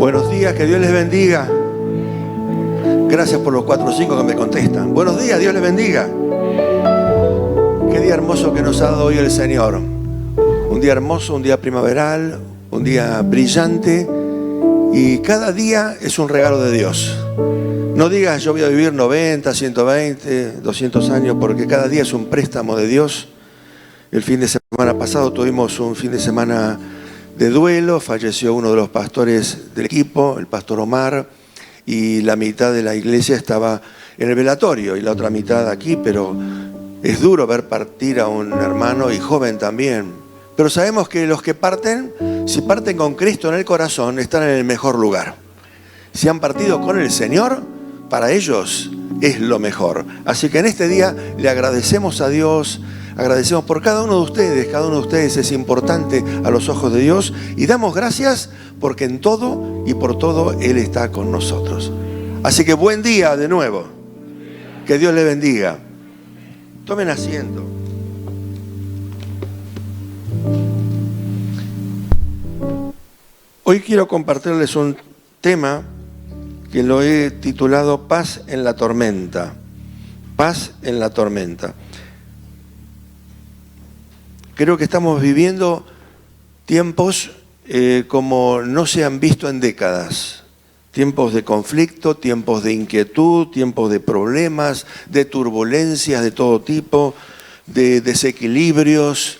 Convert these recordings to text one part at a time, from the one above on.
Buenos días, que Dios les bendiga. Gracias por los 4 o 5 que me contestan. Buenos días, Dios les bendiga. Qué día hermoso que nos ha dado hoy el Señor. Un día hermoso, un día primaveral, un día brillante. Y cada día es un regalo de Dios. No digas yo voy a vivir 90, 120, 200 años, porque cada día es un préstamo de Dios. El fin de semana pasado tuvimos un fin de semana de duelo. Falleció uno de los pastores del equipo, el pastor Omar, y la mitad de la iglesia estaba en el velatorio y la otra mitad aquí, pero es duro ver partir a un hermano y joven también. Pero sabemos que los que parten, si parten con Cristo en el corazón, están en el mejor lugar. Si han partido con el Señor, para ellos es lo mejor. Así que en este día le agradecemos a Dios, agradecemos por cada uno de ustedes. Cada uno de ustedes es importante a los ojos de Dios y damos gracias porque en todo y por todo Él está con nosotros. Así que buen día de nuevo. Que Dios le bendiga. Tomen asiento. Hoy quiero compartirles un tema que lo he titulado Paz en la tormenta. Paz en la tormenta. Creo que estamos viviendo tiempos como no se han visto en décadas. Tiempos de conflicto, tiempos de inquietud, tiempos de problemas, de turbulencias de todo tipo, de desequilibrios,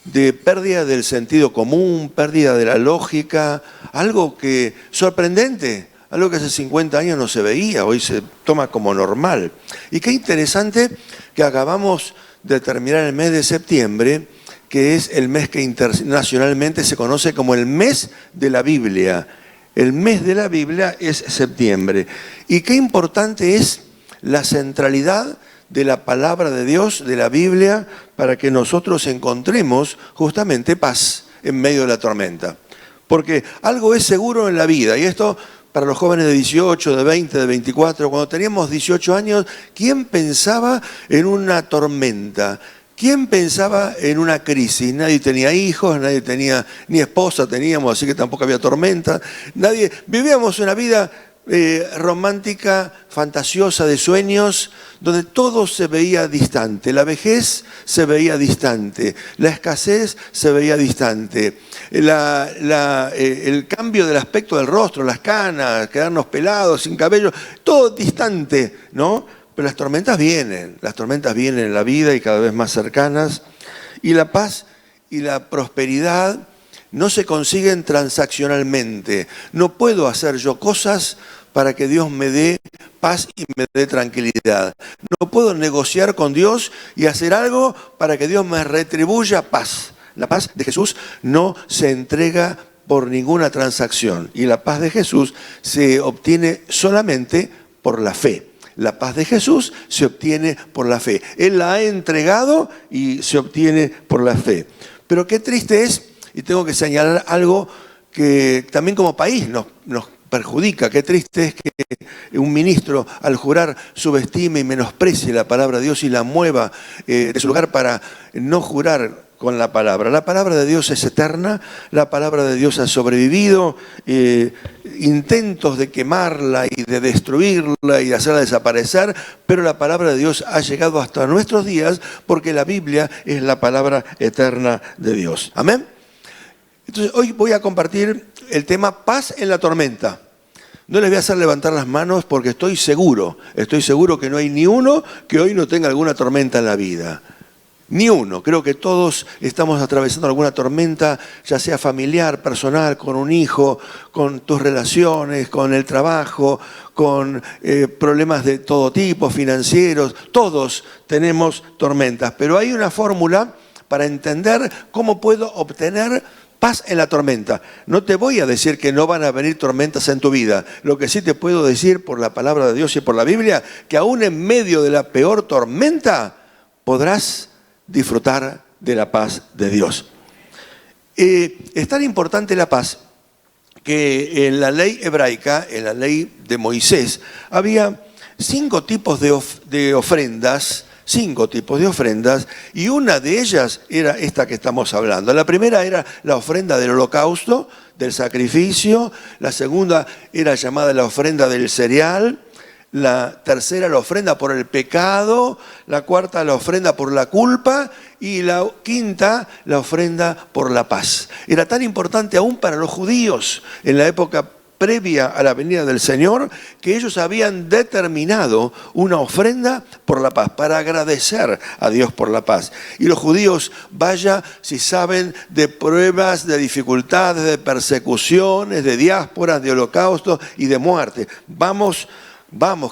de pérdida del sentido común, pérdida de la lógica, algo que sorprendente, algo que hace 50 años no se veía, hoy se toma como normal. Y qué interesante que acabamos de terminar el mes de septiembre, que es el mes que internacionalmente se conoce como el mes de la Biblia. El mes de la Biblia es septiembre. Y qué importante es la centralidad de la palabra de Dios, de la Biblia, para que nosotros encontremos justamente paz en medio de la tormenta. Porque algo es seguro en la vida, y esto para los jóvenes de 18, de 20, de 24, cuando teníamos 18 años, ¿quién pensaba en una tormenta? ¿Quién pensaba en una crisis? Nadie tenía hijos, nadie tenía, ni esposa teníamos, así que tampoco había tormenta. Vivíamos una vida romántica, fantasiosa, de sueños, donde todo se veía distante. La vejez se veía distante, la escasez se veía distante, el cambio del aspecto del rostro, las canas, quedarnos pelados, sin cabello, todo distante, ¿no? Pero las tormentas vienen en la vida y cada vez más cercanas. Y la paz y la prosperidad no se consiguen transaccionalmente. No puedo hacer yo cosas para que Dios me dé paz y me dé tranquilidad. No puedo negociar con Dios y hacer algo para que Dios me retribuya paz. La paz de Jesús no se entrega por ninguna transacción. Y la paz de Jesús se obtiene solamente por la fe. La paz de Jesús se obtiene por la fe. Él la ha entregado y se obtiene por la fe. Pero qué triste es, y tengo que señalar algo que también como país nos perjudica. Qué triste es que un ministro al jurar subestime y menosprecie la palabra de Dios y la mueva de su lugar para no jurar con la palabra. La palabra de Dios es eterna, la palabra de Dios ha sobrevivido, intentos de quemarla y de destruirla y de hacerla desaparecer, pero la palabra de Dios ha llegado hasta nuestros días porque la Biblia es la palabra eterna de Dios. Amén. Entonces hoy voy a compartir el tema paz en la tormenta. No les voy a hacer levantar las manos porque estoy seguro que no hay ni uno que hoy no tenga alguna tormenta en la vida. Ni uno. Creo que todos estamos atravesando alguna tormenta, ya sea familiar, personal, con un hijo, con tus relaciones, con el trabajo, con problemas de todo tipo, financieros. Todos tenemos tormentas, pero hay una fórmula para entender cómo puedo obtener paz en la tormenta. No te voy a decir que no van a venir tormentas en tu vida. Lo que sí te puedo decir por la palabra de Dios y por la Biblia, que aún en medio de la peor tormenta podrás disfrutar de la paz de Dios. Es tan importante la paz que en la ley hebraica, en la ley de Moisés, había 5 tipos de ofrendas, 5 tipos de ofrendas, y una de ellas era esta que estamos hablando. La primera era la ofrenda del holocausto, del sacrificio, la segunda era llamada la ofrenda del cereal, la tercera la ofrenda por el pecado, la cuarta la ofrenda por la culpa y la quinta la ofrenda por la paz. Era tan importante aún para los judíos en la época previa a la venida del Señor, que ellos habían determinado una ofrenda por la paz, para agradecer a Dios por la paz. Y los judíos, vaya si saben de pruebas, de dificultades, de persecuciones, de diásporas, de holocaustos y de muerte. Vamos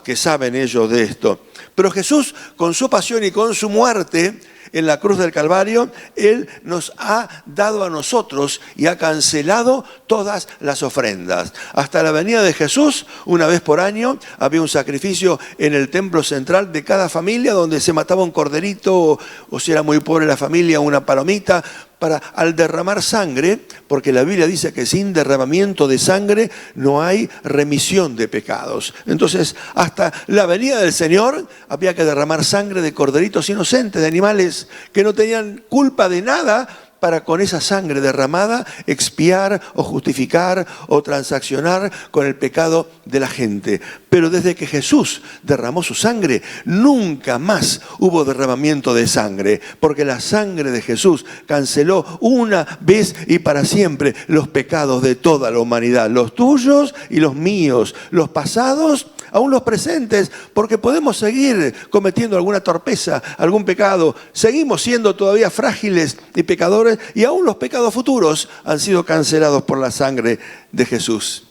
que saben ellos de esto. Pero Jesús, con su pasión y con su muerte en la cruz del Calvario, Él nos ha dado a nosotros y ha cancelado todas las ofrendas. Hasta la venida de Jesús, una vez por año, había un sacrificio en el templo central de cada familia donde se mataba un corderito o si era muy pobre la familia, una palomita, para al derramar sangre, porque la Biblia dice que sin derramamiento de sangre no hay remisión de pecados. Entonces, hasta la venida del Señor había que derramar sangre de corderitos inocentes, de animales que no tenían culpa de nada, para con esa sangre derramada expiar o justificar o transaccionar con el pecado de la gente. Pero desde que Jesús derramó su sangre, nunca más hubo derramamiento de sangre, porque la sangre de Jesús canceló una vez y para siempre los pecados de toda la humanidad, los tuyos y los míos, los pasados, aún los presentes, porque podemos seguir cometiendo alguna torpeza, algún pecado, seguimos siendo todavía frágiles y pecadores, y aún los pecados futuros han sido cancelados por la sangre de Jesús.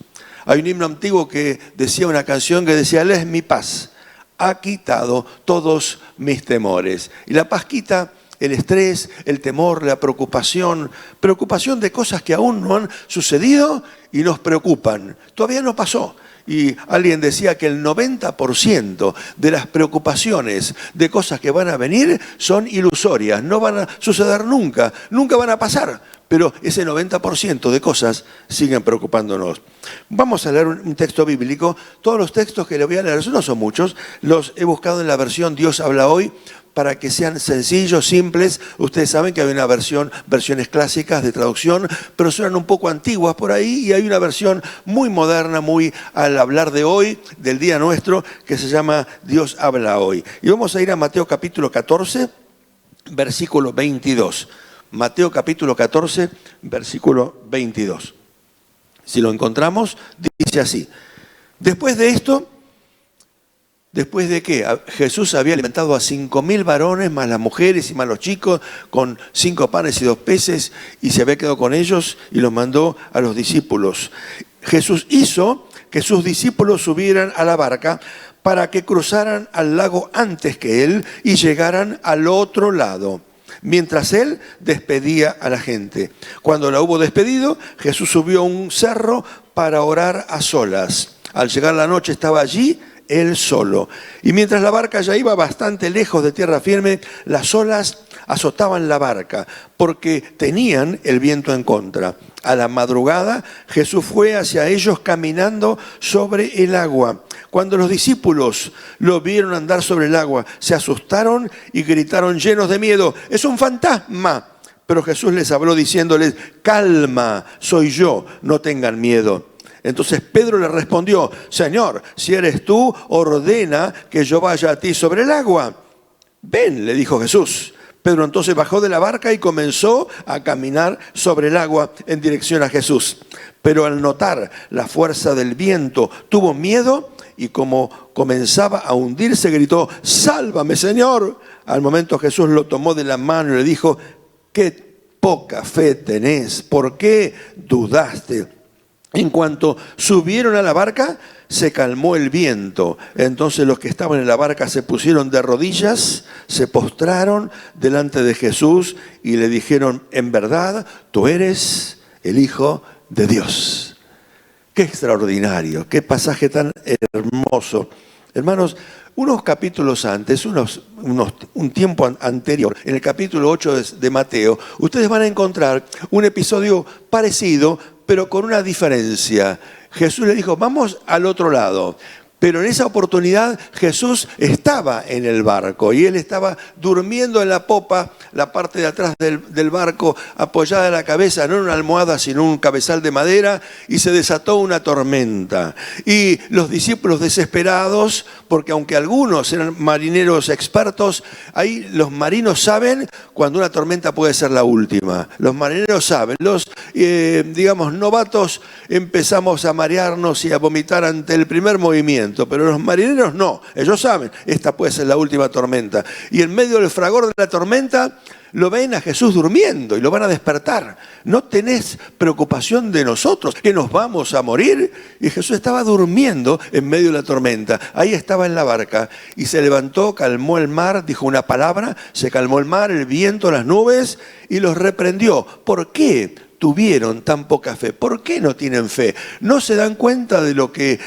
Hay un himno antiguo que decía una canción que decía: Él es mi paz, ha quitado todos mis temores. Y la paz quita el estrés, el temor, la preocupación de cosas que aún no han sucedido y nos preocupan. Todavía no pasó. Y alguien decía que el 90% de las preocupaciones de cosas que van a venir son ilusorias, no van a suceder nunca, nunca van a pasar. Pero ese 90% de cosas siguen preocupándonos. Vamos a leer un texto bíblico. Todos los textos que le voy a leer, no son muchos, los he buscado en la versión Dios habla hoy, para que sean sencillos, simples. Ustedes saben que hay una versiones clásicas de traducción, pero suenan un poco antiguas por ahí, y hay una versión muy moderna, muy al hablar de hoy, del día nuestro, que se llama Dios habla hoy. Y vamos a ir a Mateo capítulo 14, versículo 22. Mateo capítulo 14, versículo 22. Si lo encontramos, dice así: después de esto, después de que Jesús había alimentado a 5.000 varones, más las mujeres y más los chicos, con 5 panes y 2 peces, y se había quedado con ellos y los mandó a los discípulos. Jesús hizo que sus discípulos subieran a la barca para que cruzaran al lago antes que él y llegaran al otro lado, mientras él despedía a la gente. Cuando la hubo despedido, Jesús subió a un cerro para orar a solas. Al llegar la noche estaba allí él solo. Y mientras la barca ya iba bastante lejos de tierra firme, las olas azotaban la barca porque tenían el viento en contra. A la madrugada Jesús fue hacia ellos caminando sobre el agua. Cuando los discípulos lo vieron andar sobre el agua, se asustaron y gritaron llenos de miedo: ¡es un fantasma! Pero Jesús les habló diciéndoles: calma, soy yo, no tengan miedo. Entonces Pedro le respondió: Señor, si eres tú, ordena que yo vaya a ti sobre el agua. Ven, le dijo Jesús. Pedro entonces bajó de la barca y comenzó a caminar sobre el agua en dirección a Jesús. Pero al notar la fuerza del viento, tuvo miedo y como comenzaba a hundirse, gritó: ¡sálvame, Señor! Al momento Jesús lo tomó de la mano y le dijo: ¡qué poca fe tenés! ¿Por qué dudaste? En cuanto subieron a la barca, se calmó el viento. Entonces los que estaban en la barca se pusieron de rodillas, se postraron delante de Jesús y le dijeron: en verdad, tú eres el Hijo de Dios. Qué extraordinario, qué pasaje tan hermoso. Hermanos, unos capítulos antes, un tiempo anterior, en el capítulo 8 de Mateo, ustedes van a encontrar un episodio parecido, pero con una diferencia. Jesús le dijo: vamos al otro lado. Pero en esa oportunidad Jesús estaba en el barco y él estaba durmiendo en la popa, la parte de atrás del barco, apoyada en la cabeza, no en una almohada, sino en un cabezal de madera, y se desató una tormenta. Y los discípulos desesperados, porque aunque algunos eran marineros expertos, ahí los marinos saben cuando una tormenta puede ser la última. Los marineros saben, los digamos novatos empezamos a marearnos y a vomitar ante el primer movimiento. Pero los marineros no, ellos saben, esta puede ser la última tormenta. Y en medio del fragor de la tormenta, lo ven a Jesús durmiendo y lo van a despertar. ¿No tenés preocupación de nosotros, que nos vamos a morir? Y Jesús estaba durmiendo en medio de la tormenta. Ahí estaba en la barca y se levantó, calmó el mar, dijo una palabra, se calmó el mar, el viento, las nubes y los reprendió. ¿Por qué tuvieron tan poca fe? ¿Por qué no tienen fe? ¿No se dan cuenta de lo que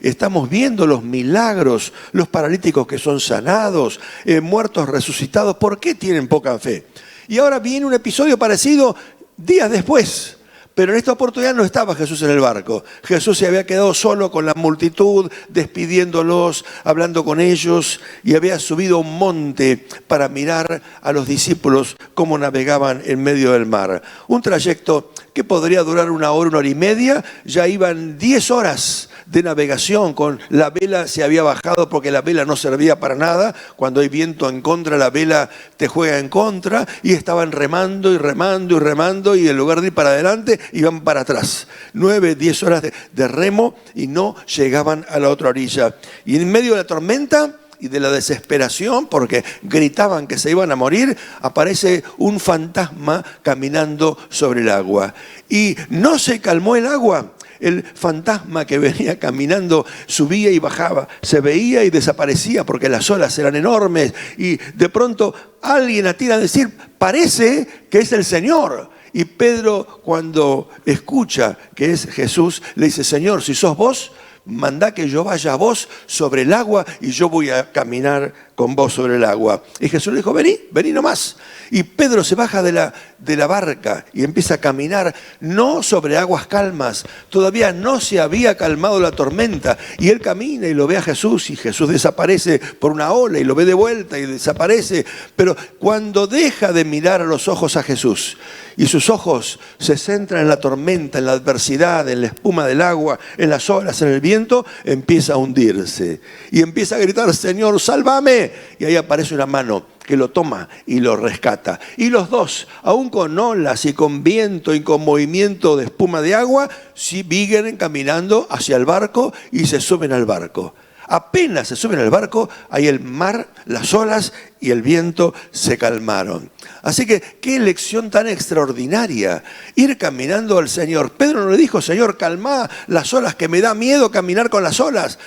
estamos viendo, los milagros, los paralíticos que son sanados, muertos resucitados? ¿Por qué tienen poca fe? Y ahora viene un episodio parecido días después. Pero en esta oportunidad no estaba Jesús en el barco. Jesús se había quedado solo con la multitud, despidiéndolos, hablando con ellos, y había subido a un monte para mirar a los discípulos cómo navegaban en medio del mar. Un trayecto que podría durar 1 hora, 1 hora y media. Ya iban 10 horas de navegación. Con la vela se había bajado porque la vela no servía para nada. Cuando hay viento en contra, la vela te juega en contra. Y estaban remando y remando y remando, y en lugar de ir para adelante, iban para atrás. 9, 10 horas de remo y no llegaban a la otra orilla. Y en medio de la tormenta y de la desesperación, porque gritaban que se iban a morir, aparece un fantasma caminando sobre el agua. Y no se calmó el agua. El fantasma que venía caminando subía y bajaba, se veía y desaparecía porque las olas eran enormes, y de pronto alguien atira a decir: parece que es el Señor. Y Pedro, cuando escucha que es Jesús, le dice: Señor, si sos vos, mandá que yo vaya a vos sobre el agua y yo voy a caminar con vos sobre el agua. Y Jesús le dijo: vení nomás. Y Pedro se baja de la barca y empieza a caminar, no sobre aguas calmas, todavía no se había calmado la tormenta. Y él camina y lo ve a Jesús, y Jesús desaparece por una ola y lo ve de vuelta y desaparece. Pero cuando deja de mirar a los ojos a Jesús y sus ojos se centran en la tormenta, en la adversidad, en la espuma del agua, en las olas, en el viento, empieza a hundirse y empieza a gritar: Señor, sálvame. Y ahí aparece una mano que lo toma y lo rescata. Y los dos, aún con olas y con viento y con movimiento de espuma de agua, siguen caminando hacia el barco y se suben al barco. Apenas se suben al barco, ahí el mar, las olas y el viento se calmaron. Así que qué lección tan extraordinaria, ir caminando al Señor. Pedro no le dijo: Señor, calma las olas, que me da miedo caminar con las olas.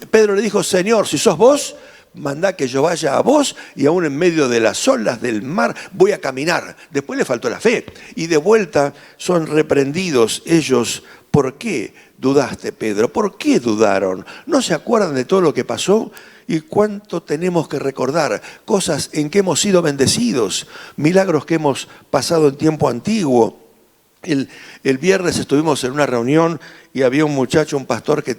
Pedro le dijo: Señor, si sos vos, mandá que yo vaya a vos, y aún en medio de las olas del mar voy a caminar. Después le faltó la fe y de vuelta son reprendidos ellos. ¿Por qué dudaste, Pedro? ¿Por qué dudaron? ¿No se acuerdan de todo lo que pasó? Y cuánto tenemos que recordar, cosas en que hemos sido bendecidos, milagros que hemos pasado en tiempo antiguo. El viernes estuvimos en una reunión y había un muchacho, un pastor que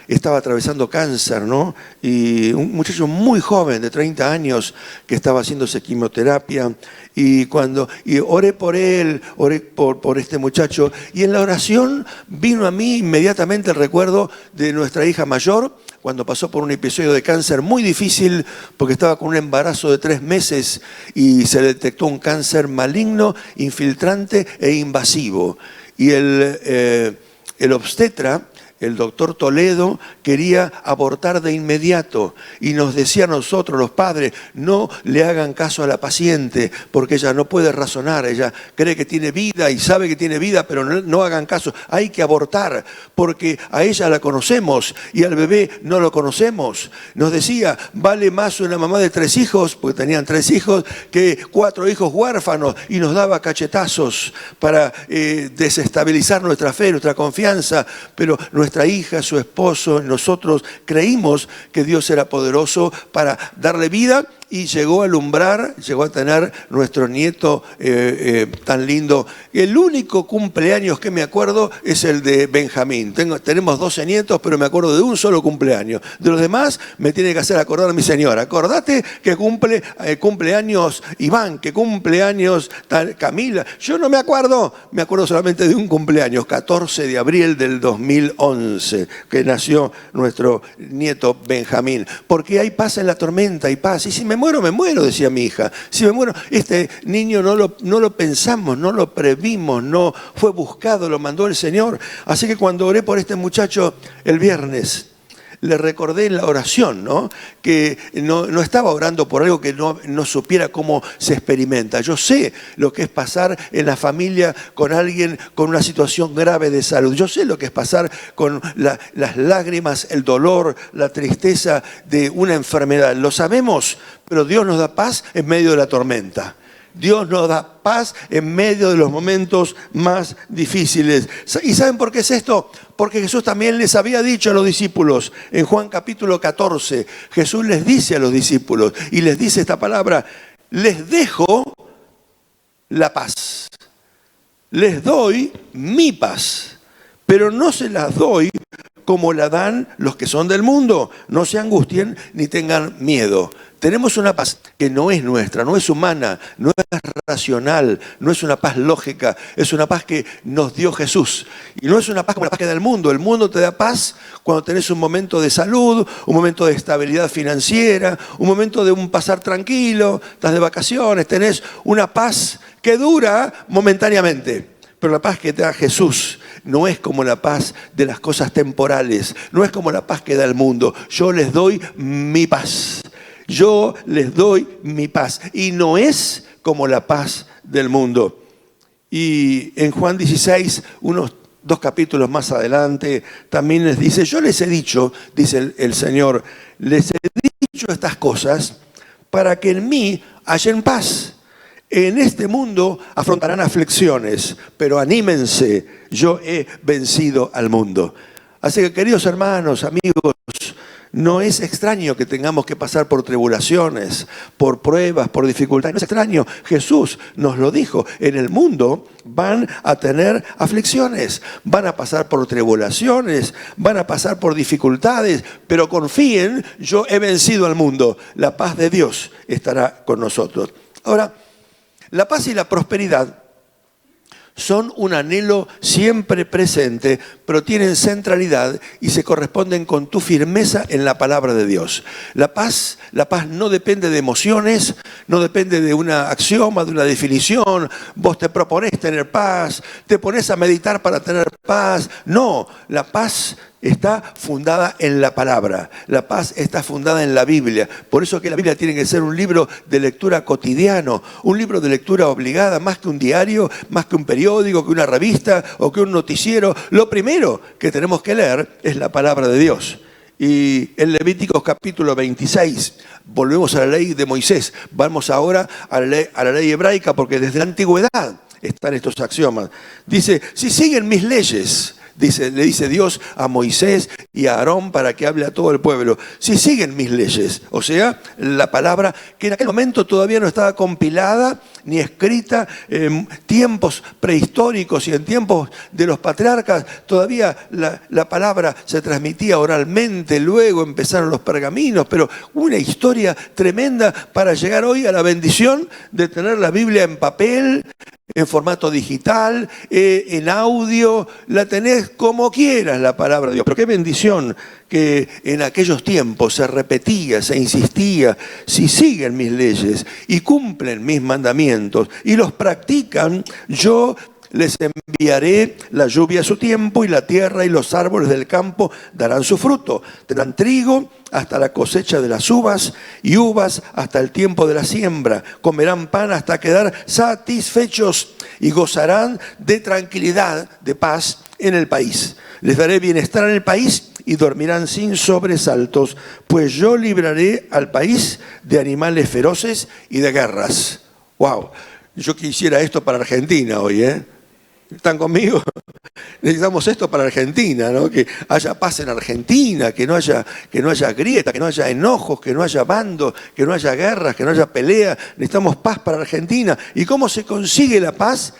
estaba atravesando cáncer, ¿no? Y un muchacho muy joven, de 30 años, que estaba haciéndose quimioterapia. Y oré por él, oré por este muchacho. Y en la oración vino a mí inmediatamente el recuerdo de nuestra hija mayor, cuando pasó por un episodio de cáncer muy difícil, porque estaba con un embarazo de 3 meses y se le detectó un cáncer maligno, infiltrante e invasivo. Y el obstetra, el doctor Toledo, quería abortar de inmediato y nos decía a nosotros, los padres: no le hagan caso a la paciente porque ella no puede razonar, ella cree que tiene vida y sabe que tiene vida, pero no hagan caso, hay que abortar porque a ella la conocemos y al bebé no lo conocemos. Nos decía: vale más una mamá de 3 hijos, porque tenían 3 hijos, que 4 hijos huérfanos, y nos daba cachetazos para desestabilizar nuestra fe, nuestra confianza. Pero nuestra hija, su esposo, nosotros creímos que Dios era poderoso para darle vida y llegó a alumbrar, llegó a tener nuestro nieto tan lindo. El único cumpleaños que me acuerdo es el de Benjamín. Tenemos 12 nietos, pero me acuerdo de un solo cumpleaños. De los demás me tiene que hacer acordar a mi señora. Acordate que cumpleaños Iván, que cumpleaños Camila. Yo no me acuerdo solamente de un cumpleaños, 14 de abril del 2011, que nació nuestro nieto Benjamín. Porque hay paz en la tormenta, hay paz. Y si me muero, decía mi hija. Si me muero, este niño no lo pensamos, no lo previmos, no fue buscado, lo mandó el Señor. Así que cuando oré por este muchacho el viernes, le recordé en la oración, ¿no? Que no estaba orando por algo que no supiera cómo se experimenta. Yo sé lo que es pasar en la familia con alguien con una situación grave de salud. Yo sé lo que es pasar con las lágrimas, el dolor, la tristeza de una enfermedad. Lo sabemos, pero Dios nos da paz en medio de la tormenta. Dios nos da paz en medio de los momentos más difíciles. ¿Y saben por qué es esto? Porque Jesús también les había dicho a los discípulos, en Juan capítulo 14, Jesús les dice a los discípulos, y les dice esta palabra: les dejo la paz, les doy mi paz, pero no se las doy como la dan los que son del mundo. No se angustien ni tengan miedo. Tenemos una paz que no es nuestra, no es humana, no es racional, no es una paz lógica, es una paz que nos dio Jesús. Y no es una paz como la paz que da el mundo. El mundo te da paz cuando tenés un momento de salud, un momento de estabilidad financiera, un momento de un pasar tranquilo, estás de vacaciones, tenés una paz que dura momentáneamente. Pero la paz que te da Jesús no es como la paz de las cosas temporales, no es como la paz que da el mundo. Yo les doy mi paz. Yo les doy mi paz. Y no es como la paz del mundo. Y en Juan 16, unos 2 capítulos más adelante, también les dice: yo les he dicho, dice el Señor, les he dicho estas cosas para que en mí hallen paz. En este mundo afrontarán aflicciones, pero anímense, yo he vencido al mundo. Así que, queridos hermanos, amigos, no es extraño que tengamos que pasar por tribulaciones, por pruebas, por dificultades. No es extraño, Jesús nos lo dijo. En el mundo van a tener aflicciones, van a pasar por tribulaciones, van a pasar por dificultades, pero confíen, yo he vencido al mundo. La paz de Dios estará con nosotros. Ahora, la paz y la prosperidad son un anhelo siempre presente, pero tienen centralidad y se corresponden con tu firmeza en la palabra de Dios. La paz no depende de emociones, no depende de una axioma, de una definición. Vos te propones tener paz, te pones a meditar para tener paz. No, la paz está fundada en la palabra. La paz está fundada en la Biblia. Por eso que la Biblia tiene que ser un libro de lectura cotidiano, un libro de lectura obligada, más que un diario, más que un periódico, que una revista o que un noticiero. Lo primero que tenemos que leer es la palabra de Dios. Y en Levíticos capítulo 26, volvemos a la ley de Moisés. Vamos ahora a la ley hebraica, porque desde la antigüedad están estos axiomas. Dice: si siguen mis leyes, le dice Dios a Moisés y a Aarón para que hable a todo el pueblo. Si siguen mis leyes, o sea, la palabra que en aquel momento todavía no estaba compilada ni escrita, en tiempos prehistóricos y en tiempos de los patriarcas, todavía la palabra se transmitía oralmente, luego empezaron los pergaminos, pero una historia tremenda para llegar hoy a la bendición de tener la Biblia en papel, en formato digital, en audio, la tenés como quieras la palabra de Dios. Pero qué bendición que en aquellos tiempos se repetía, se insistía: si siguen mis leyes y cumplen mis mandamientos y los practican, yo les enviaré la lluvia a su tiempo y la tierra y los árboles del campo darán su fruto. Tendrán trigo hasta la cosecha de las uvas y uvas hasta el tiempo de la siembra. Comerán pan hasta quedar satisfechos y gozarán de tranquilidad, de paz en el país. Les daré bienestar en el país y dormirán sin sobresaltos, pues yo libraré al país de animales feroces y de guerras. ¡Wow! Yo quisiera esto para Argentina hoy, ¿eh? ¿Están conmigo? Necesitamos esto para Argentina, ¿no? Que haya paz en Argentina, que no haya grieta, que no haya enojos, que no haya bandos, que no haya guerras, que no haya pelea. Necesitamos paz para Argentina. ¿Y cómo se consigue la paz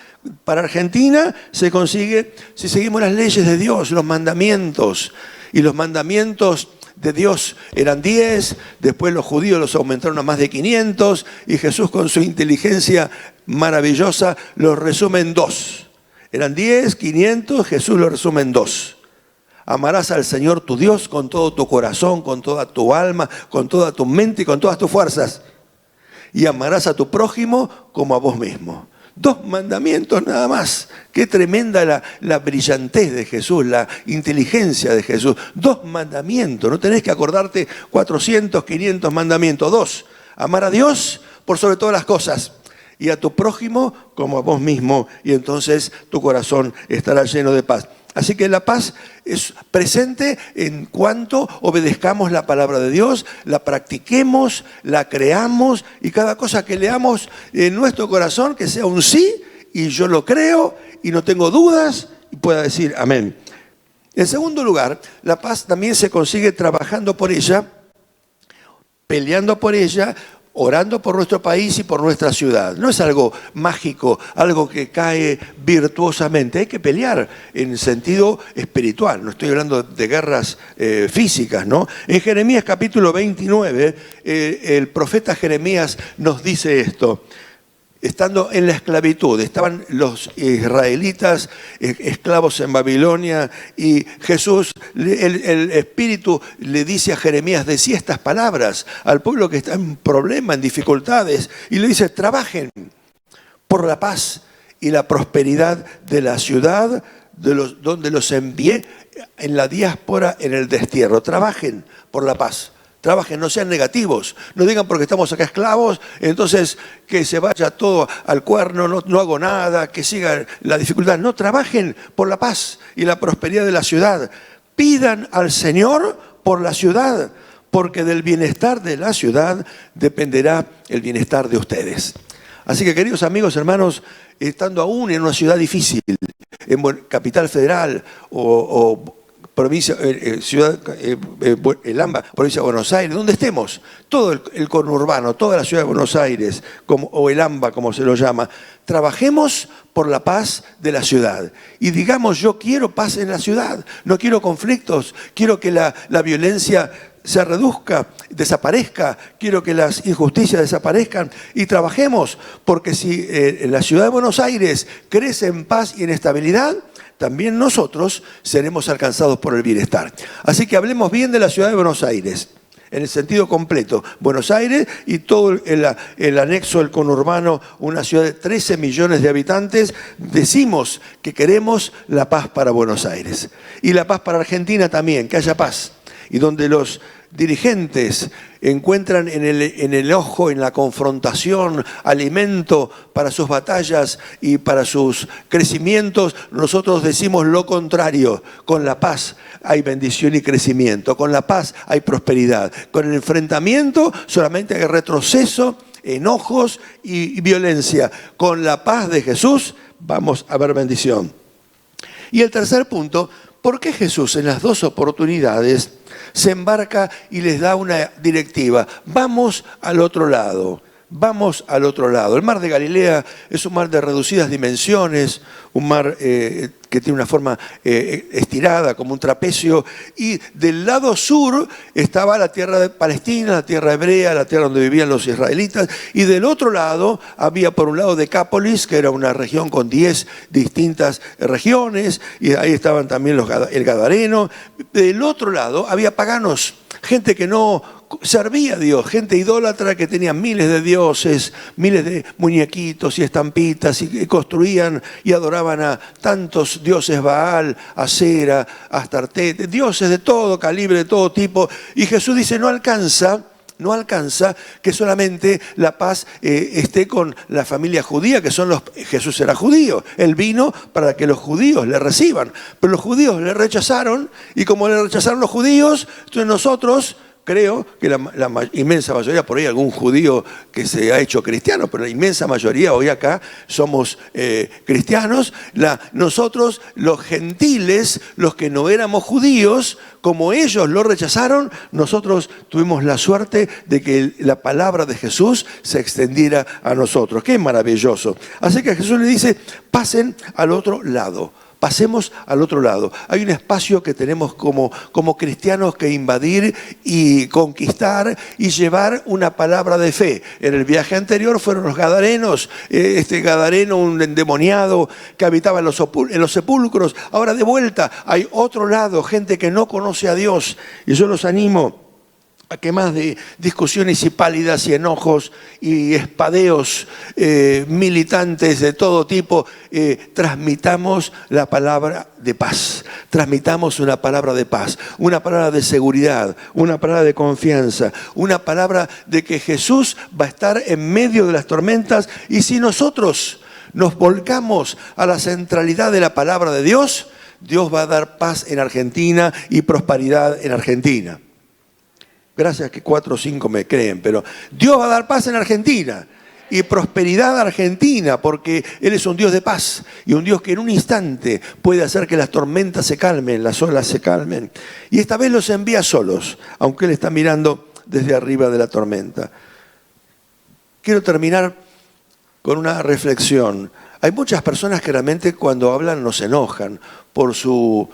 para Argentina? Se consigue si seguimos las leyes de Dios, los mandamientos. Y los mandamientos de Dios eran 10, después los judíos los aumentaron a más de 500, y Jesús con su inteligencia maravillosa los resume en 2. Eran 10, 500, Jesús lo resume en 2. Amarás al Señor tu Dios con todo tu corazón, con toda tu alma, con toda tu mente y con todas tus fuerzas. Y amarás a tu prójimo como a vos mismo. 2 mandamientos nada más. Qué tremenda la brillantez de Jesús, la inteligencia de Jesús. 2 mandamientos, no tenés que acordarte 400, 500 mandamientos. 2, amar a Dios por sobre todas las cosas. Y a tu prójimo como a vos mismo, y entonces tu corazón estará lleno de paz. Así que la paz es presente en cuanto obedezcamos la palabra de Dios, la practiquemos, la creamos, y cada cosa que leamos en nuestro corazón que sea un sí, y yo lo creo y no tengo dudas, y pueda decir amén. En segundo lugar, la paz también se consigue trabajando por ella, peleando por ella, orando por nuestro país y por nuestra ciudad. No es algo mágico, algo que cae virtuosamente. Hay que pelear en sentido espiritual. No estoy hablando de guerras físicas, ¿no? En Jeremías capítulo 29, el profeta Jeremías nos dice esto. Estando en la esclavitud, estaban los israelitas esclavos en Babilonia, y Jesús, el Espíritu le dice a Jeremías, decía estas palabras al pueblo que está en problema, en dificultades, y le dice, trabajen por la paz y la prosperidad de la ciudad donde los envié en la diáspora, en el destierro. Trabajen por la paz. Trabajen, no sean negativos, no digan porque estamos acá esclavos, entonces que se vaya todo al cuerno, no hago nada, que siga la dificultad. No, trabajen por la paz y la prosperidad de la ciudad. Pidan al Señor por la ciudad, porque del bienestar de la ciudad dependerá el bienestar de ustedes. Así que, queridos amigos, hermanos, estando aún en una ciudad difícil, en Capital Federal o provincia, ciudad, el AMBA, provincia de Buenos Aires, donde estemos, todo el conurbano, toda la ciudad de Buenos Aires, o el AMBA, como se lo llama, trabajemos por la paz de la ciudad. Y digamos, yo quiero paz en la ciudad, no quiero conflictos, quiero que la violencia se reduzca, desaparezca, quiero que las injusticias desaparezcan, y trabajemos, porque si la ciudad de Buenos Aires crece en paz y en estabilidad, también nosotros seremos alcanzados por el bienestar. Así que hablemos bien de la ciudad de Buenos Aires, en el sentido completo. Buenos Aires y todo el anexo, el conurbano, una ciudad de 13 millones de habitantes, decimos que queremos la paz para Buenos Aires. Y la paz para Argentina también, que haya paz. Y donde los dirigentes encuentran en el ojo, en la confrontación, alimento para sus batallas y para sus crecimientos, nosotros decimos lo contrario. Con la paz hay bendición y crecimiento, con la paz hay prosperidad. Con el enfrentamiento solamente hay retroceso, enojos y violencia. Con la paz de Jesús vamos a ver bendición. Y el tercer punto, ¿por qué Jesús en las 2 oportunidades se embarca y les da una directiva? Vamos al otro lado, vamos al otro lado. El mar de Galilea es un mar de reducidas dimensiones, un mar que tiene una forma estirada como un trapecio, y del lado sur estaba la tierra de Palestina, la tierra hebrea, la tierra donde vivían los israelitas, y del otro lado había por un lado Decápolis, que era una región con 10 distintas regiones, y ahí estaban también el Gadareno. Del otro lado había paganos, gente que no servía a Dios, gente idólatra que tenía miles de dioses, miles de muñequitos y estampitas, y construían y adoraban a tantos dioses, Baal, Asera, Astarte, dioses de todo calibre, de todo tipo. Y Jesús dice, no alcanza que solamente la paz esté con la familia judía, que son Jesús era judío. Él vino para que los judíos le reciban. Pero los judíos le rechazaron, y como le rechazaron los judíos, entonces nosotros creo que la inmensa mayoría, por ahí algún judío que se ha hecho cristiano, pero la inmensa mayoría hoy acá somos cristianos. Nosotros, los gentiles, los que no éramos judíos, como ellos lo rechazaron, nosotros tuvimos la suerte de que la palabra de Jesús se extendiera a nosotros. ¡Qué maravilloso! Así que Jesús le dice, pasen al otro lado. Pasemos al otro lado. Hay un espacio que tenemos como cristianos que invadir y conquistar y llevar una palabra de fe. En el viaje anterior fueron los gadarenos, este gadareno, un endemoniado que habitaba en los sepulcros. Ahora de vuelta hay otro lado, gente que no conoce a Dios. Y yo los animo a que más de discusiones y pálidas y enojos y espadeos militantes de todo tipo, transmitamos la palabra de paz, transmitamos una palabra de paz, una palabra de seguridad, una palabra de confianza, una palabra de que Jesús va a estar en medio de las tormentas, y si nosotros nos volcamos a la centralidad de la palabra de Dios, Dios va a dar paz en Argentina y prosperidad en Argentina. Gracias que 4 o 5 me creen, pero Dios va a dar paz en Argentina y prosperidad a Argentina, porque Él es un Dios de paz y un Dios que en un instante puede hacer que las tormentas se calmen, las olas se calmen. Y esta vez los envía solos, aunque Él está mirando desde arriba de la tormenta. Quiero terminar con una reflexión. Hay muchas personas que realmente cuando hablan nos enojan por sus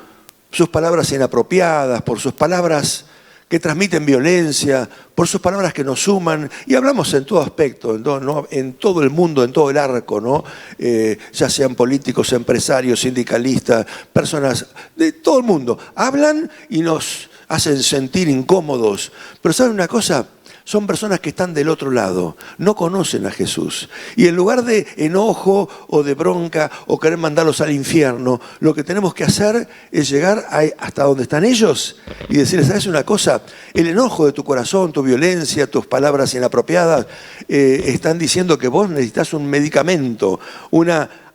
palabras inapropiadas, por sus palabras que transmiten violencia, por sus palabras que nos suman, y hablamos en todo aspecto, en todo el mundo, en todo el arco, ¿no? Ya sean políticos, empresarios, sindicalistas, personas de todo el mundo, hablan y nos hacen sentir incómodos. Pero ¿saben una cosa? Son personas que están del otro lado, no conocen a Jesús. Y en lugar de enojo o de bronca o querer mandarlos al infierno, lo que tenemos que hacer es llegar hasta donde están ellos y decirles, ¿sabes una cosa? El enojo de tu corazón, tu violencia, tus palabras inapropiadas, están diciendo que vos necesitas un medicamento,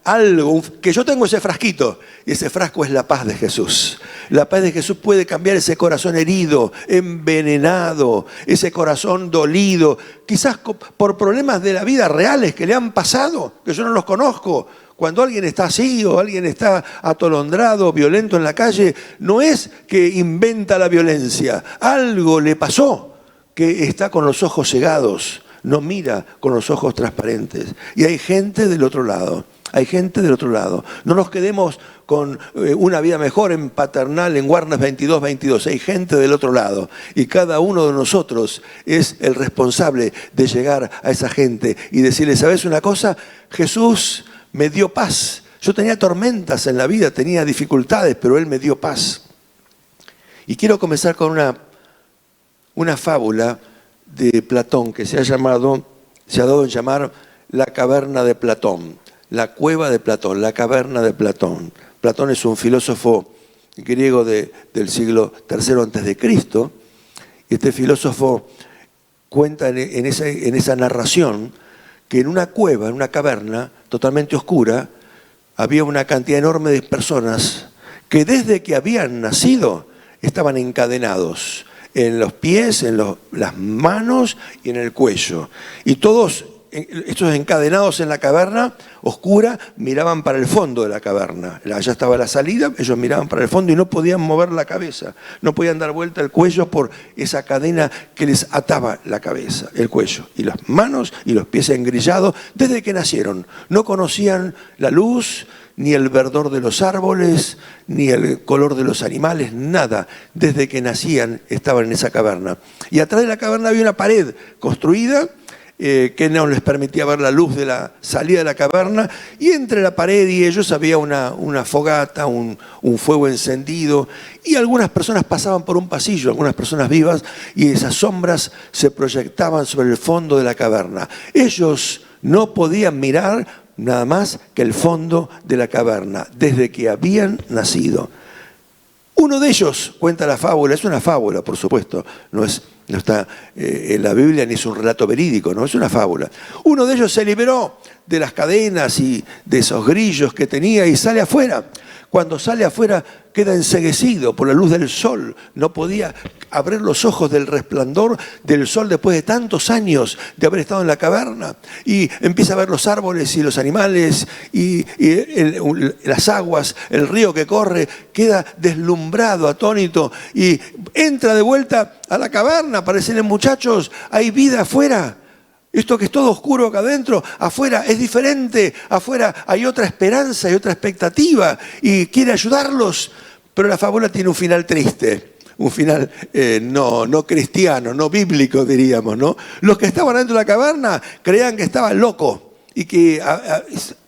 algo, que yo tengo ese frasquito, y ese frasco es la paz de Jesús. La paz de Jesús puede cambiar ese corazón herido, envenenado, ese corazón dolido, quizás por problemas de la vida reales que le han pasado, que yo no los conozco. Cuando alguien está así o alguien está atolondrado, violento en la calle, no es que inventa la violencia, algo le pasó, que está con los ojos cegados, no mira con los ojos transparentes. Y hay gente del otro lado. Hay gente del otro lado. No nos quedemos con una vida mejor en Paternal, en Warnes 2222. Hay gente del otro lado. Y cada uno de nosotros es el responsable de llegar a esa gente y decirle, ¿sabes una cosa? Jesús me dio paz. Yo tenía tormentas en la vida, tenía dificultades, pero Él me dio paz. Y quiero comenzar con una fábula de Platón que se ha dado en llamar la caverna de Platón. La cueva de Platón, la caverna de Platón. Platón es un filósofo griego del siglo III a.C. Y este filósofo cuenta en esa narración que en una cueva, en una caverna totalmente oscura, había una cantidad enorme de personas que desde que habían nacido estaban encadenados en los pies, en las manos y en el cuello. Y todos estos encadenados en la caverna oscura miraban para el fondo de la caverna. Allá estaba la salida, ellos miraban para el fondo y no podían mover la cabeza, no podían dar vuelta el cuello por esa cadena que les ataba la cabeza, el cuello, y las manos y los pies engrillados desde que nacieron. No conocían la luz, ni el verdor de los árboles, ni el color de los animales, nada. Desde que nacían estaban en esa caverna. Y atrás de la caverna había una pared construida que no les permitía ver la luz de la salida de la caverna, y entre la pared y ellos había una fogata, un fuego encendido, y algunas personas pasaban por un pasillo, algunas personas vivas, y esas sombras se proyectaban sobre el fondo de la caverna. Ellos no podían mirar nada más que el fondo de la caverna, desde que habían nacido. Uno de ellos cuenta la fábula, es una fábula, por supuesto, no está en la Biblia ni es un relato verídico, no es una fábula. Uno de ellos se liberó de las cadenas y de esos grillos que tenía y sale afuera Cuando sale afuera queda enceguecido por la luz del sol. No podía abrir los ojos del resplandor del sol después de tantos años de haber estado en la caverna. Y empieza a ver los árboles y los animales y las aguas, el río que corre. Queda deslumbrado, atónito. Y entra de vuelta a la caverna para decirle: muchachos, hay vida afuera. Esto que es todo oscuro acá adentro, afuera es diferente, afuera hay otra esperanza, hay otra expectativa y quiere ayudarlos. Pero la fábula tiene un final triste, un final no cristiano, no bíblico diríamos, ¿no? Los que estaban dentro de la caverna creían que estaba loco y que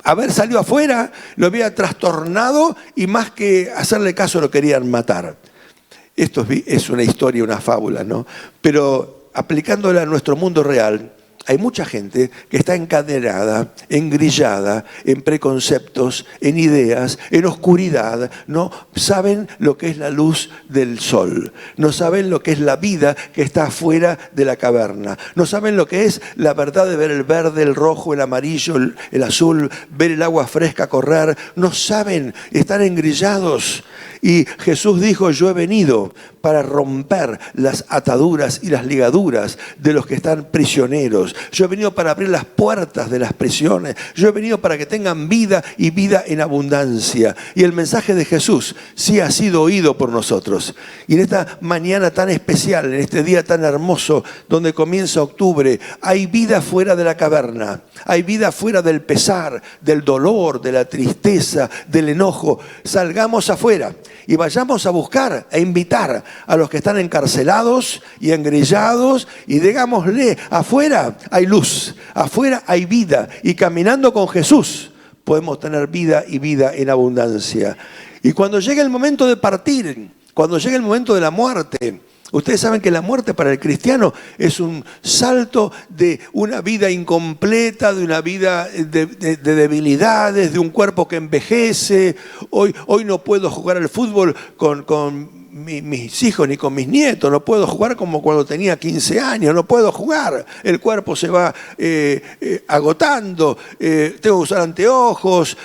haber salido afuera lo había trastornado y más que hacerle caso lo querían matar. Esto es una historia, una fábula, ¿no? Pero aplicándola a nuestro mundo real, hay mucha gente que está encadenada, engrillada en preconceptos, en ideas, en oscuridad. No saben lo que es la luz del sol. No saben lo que es la vida que está afuera de la caverna. No saben lo que es la verdad de ver el verde, el rojo, el amarillo, el azul, ver el agua fresca correr. No saben, están engrillados. Y Jesús dijo: yo he venido para romper las ataduras y las ligaduras de los que están prisioneros. Yo he venido para abrir las puertas de las prisiones. Yo he venido para que tengan vida y vida en abundancia. Y el mensaje de Jesús sí ha sido oído por nosotros. Y en esta mañana tan especial, en este día tan hermoso, donde comienza octubre, hay vida fuera de la caverna. Hay vida fuera del pesar, del dolor, de la tristeza, del enojo. Salgamos afuera y vayamos a buscar e invitar a los que están encarcelados y engrillados y digámosle: afuera hay luz, afuera hay vida y caminando con Jesús podemos tener vida y vida en abundancia. Y cuando llegue el momento de partir, cuando llegue el momento de la muerte, ustedes saben que la muerte para el cristiano es un salto de una vida incompleta, de una vida de debilidades, de un cuerpo que envejece. Hoy no puedo jugar al fútbol con mis hijos ni con mis nietos, no puedo jugar como cuando tenía 15 años, no puedo jugar, el cuerpo se va agotando, tengo que usar anteojos,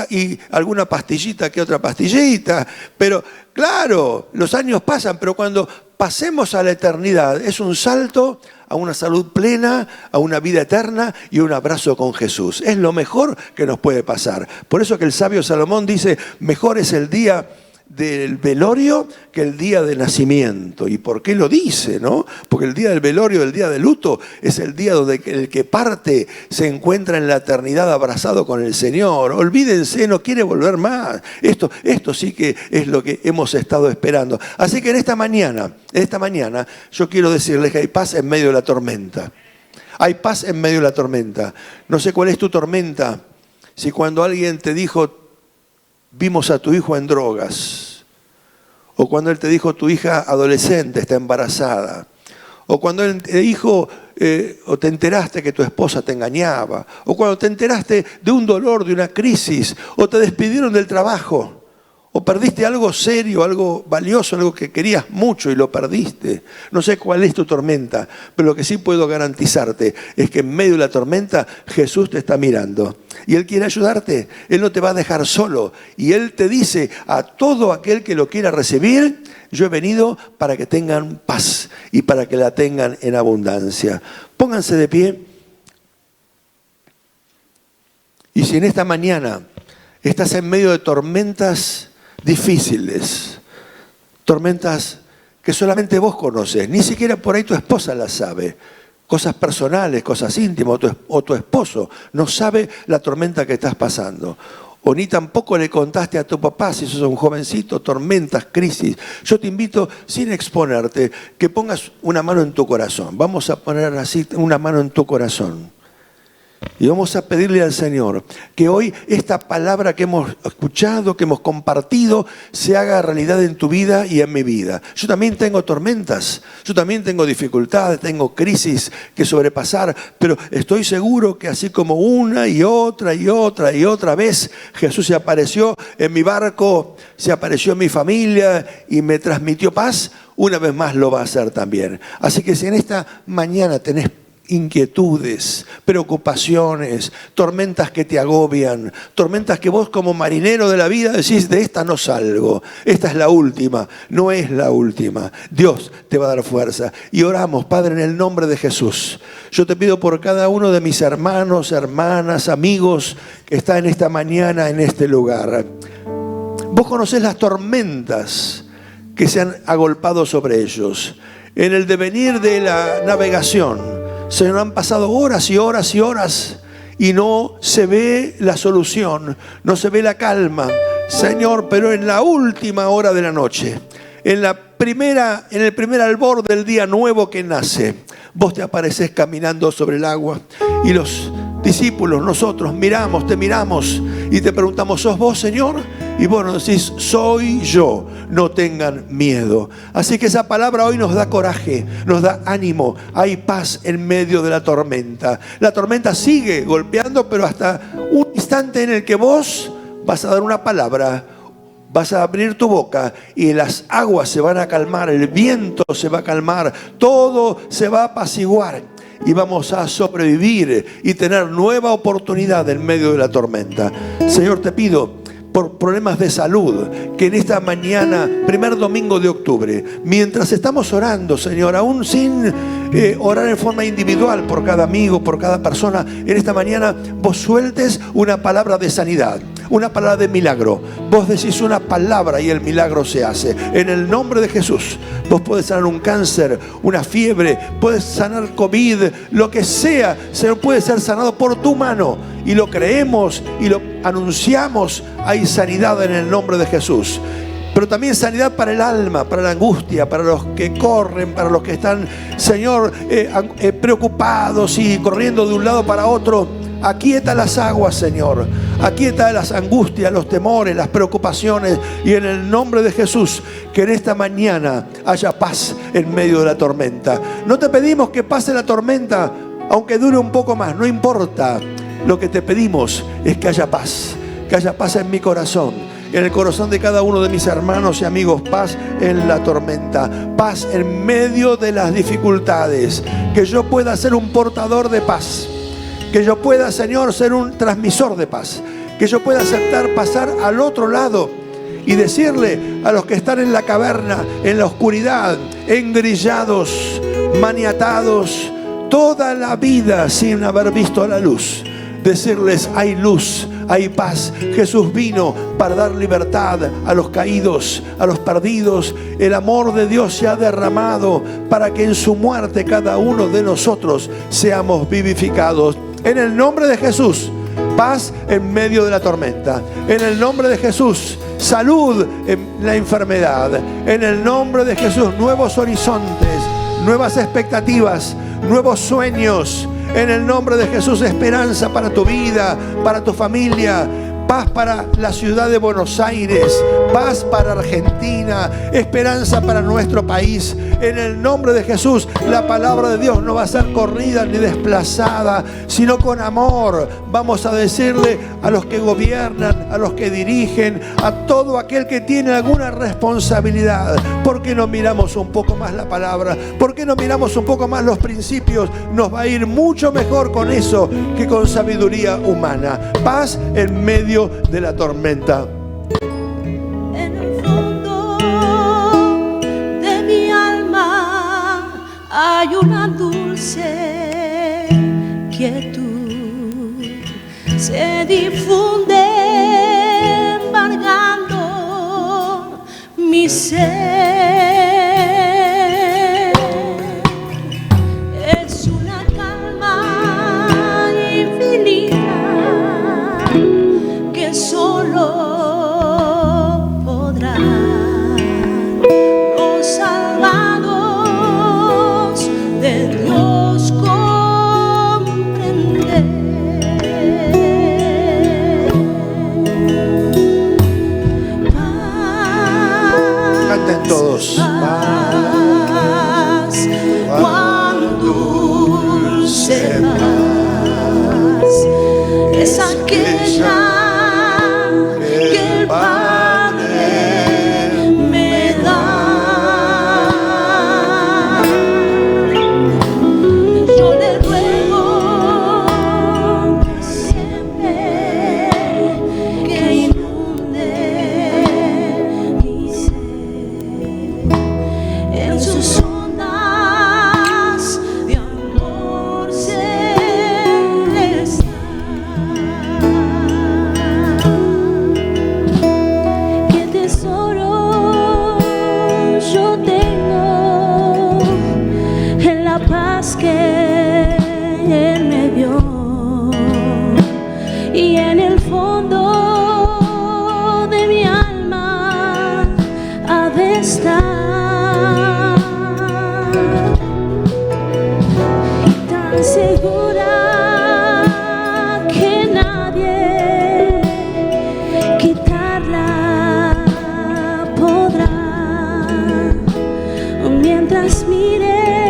y alguna pastillita que otra pastillita, pero claro, los años pasan, pero cuando pasemos a la eternidad es un salto a una salud plena, a una vida eterna y un abrazo con Jesús. Es lo mejor que nos puede pasar. Por eso que el sabio Salomón dice: mejor es el día del velorio que el día de nacimiento. ¿Y por qué lo dice, no? Porque el día del velorio, el día del luto, es el día donde el que parte se encuentra en la eternidad abrazado con el Señor. Olvídense, no quiere volver más. Esto sí que es lo que hemos estado esperando. Así que en esta mañana, yo quiero decirles que hay paz en medio de la tormenta. Hay paz en medio de la tormenta. No sé cuál es tu tormenta. Si cuando alguien te dijo: vimos a tu hijo en drogas, o cuando él te dijo: tu hija adolescente está embarazada, o cuando él te dijo o te enteraste que tu esposa te engañaba, o cuando te enteraste de un dolor, de una crisis, o te despidieron del trabajo, o perdiste algo serio, algo valioso, algo que querías mucho y lo perdiste. No sé cuál es tu tormenta, pero lo que sí puedo garantizarte es que en medio de la tormenta Jesús te está mirando. Y Él quiere ayudarte, Él no te va a dejar solo. Y Él te dice a todo aquel que lo quiera recibir: yo he venido para que tengan paz y para que la tengan en abundancia. Pónganse de pie. Y si en esta mañana estás en medio de tormentas difíciles, tormentas que solamente vos conoces, ni siquiera por ahí tu esposa las sabe, cosas personales, cosas íntimas, o tu esposo no sabe la tormenta que estás pasando, o ni tampoco le contaste a tu papá, si sos un jovencito, tormentas, crisis. Yo te invito, sin exponerte, que pongas una mano en tu corazón. Vamos a poner así una mano en tu corazón. Y vamos a pedirle al Señor que hoy esta palabra que hemos escuchado, que hemos compartido, se haga realidad en tu vida y en mi vida. Yo también tengo tormentas, yo también tengo dificultades, tengo crisis que sobrepasar, pero estoy seguro que así como una y otra vez Jesús se apareció en mi barco, se apareció en mi familia y me transmitió paz, una vez más lo va a hacer también. Así que si en esta mañana tenés inquietudes, preocupaciones, tormentas que te agobian, tormentas que vos como marinero de la vida decís, de esta no salgo, esta es la última. No es la última. Dios te va a dar fuerza. Y oramos, Padre, en el nombre de Jesús. Yo te pido por cada uno de mis hermanos, hermanas, amigos que están esta mañana en este lugar. Vos conocés las tormentas que se han agolpado sobre ellos. En el devenir de la navegación, Señor, han pasado horas y horas y horas y no se ve la solución, no se ve la calma, Señor, pero en la última hora de la noche, en el primer albor del día nuevo que nace, vos te apareces caminando sobre el agua y los discípulos, nosotros te miramos y te preguntamos, ¿sos vos, Señor? Y vos nos decís, soy yo, no tengan miedo. Así que esa palabra hoy nos da coraje, nos da ánimo. Hay paz en medio de la tormenta. La tormenta sigue golpeando, pero hasta un instante en el que vos vas a dar una palabra, vas a abrir tu boca y las aguas se van a calmar, el viento se va a calmar, todo se va a apaciguar. Y vamos a sobrevivir y tener nueva oportunidad en medio de la tormenta. Señor, te pido por problemas de salud, que en esta mañana, primer domingo de octubre, mientras estamos orando, Señor, aún sin orar en forma individual por cada amigo, por cada persona, en esta mañana vos sueltes una palabra de sanidad, una palabra de milagro. Vos decís una palabra y el milagro se hace. En el nombre de Jesús, vos podés sanar un cáncer, una fiebre, podés sanar COVID, lo que sea, Señor, puede ser sanado por tu mano. Y lo creemos y lo anunciamos. Hay sanidad en el nombre de Jesús. Pero también sanidad para el alma, para la angustia, para los que corren, para los que están, Señor, preocupados y corriendo de un lado para otro. Aquieta las aguas, Señor. Aquieta las angustias, los temores, las preocupaciones. Y en el nombre de Jesús, que en esta mañana haya paz en medio de la tormenta. No te pedimos que pase la tormenta, aunque dure un poco más, no importa. Lo que te pedimos es que haya paz en mi corazón, en el corazón de cada uno de mis hermanos y amigos, paz en la tormenta, paz en medio de las dificultades, que yo pueda ser un portador de paz, que yo pueda, Señor, ser un transmisor de paz, que yo pueda aceptar pasar al otro lado y decirle a los que están en la caverna, en la oscuridad, engrillados, maniatados, toda la vida sin haber visto la luz, decirles, hay luz, hay paz. Jesús vino para dar libertad a los caídos, a los perdidos. El amor de Dios se ha derramado para que en su muerte cada uno de nosotros seamos vivificados. En el nombre de Jesús, paz en medio de la tormenta. En el nombre de Jesús, salud en la enfermedad. En el nombre de Jesús, nuevos horizontes, nuevas expectativas, nuevos sueños. En el nombre de Jesús, esperanza para tu vida, para tu familia. Paz para la ciudad de Buenos Aires, paz para Argentina, esperanza para nuestro país. En el nombre de Jesús, la palabra de Dios no va a ser corrida ni desplazada, sino con amor. Vamos a decirle a los que gobiernan, a los que dirigen, a todo aquel que tiene alguna responsabilidad, ¿por qué no miramos un poco más la palabra? ¿Por qué no miramos un poco más los principios? Nos va a ir mucho mejor con eso que con sabiduría humana. Paz en medio de la tormenta. En el fondo de mi alma hay una dulce quietud, se difunde embargando mi ser. Es una calma infinita que solo podrán los salvados de Dios comprender. Canten todos. mientras mire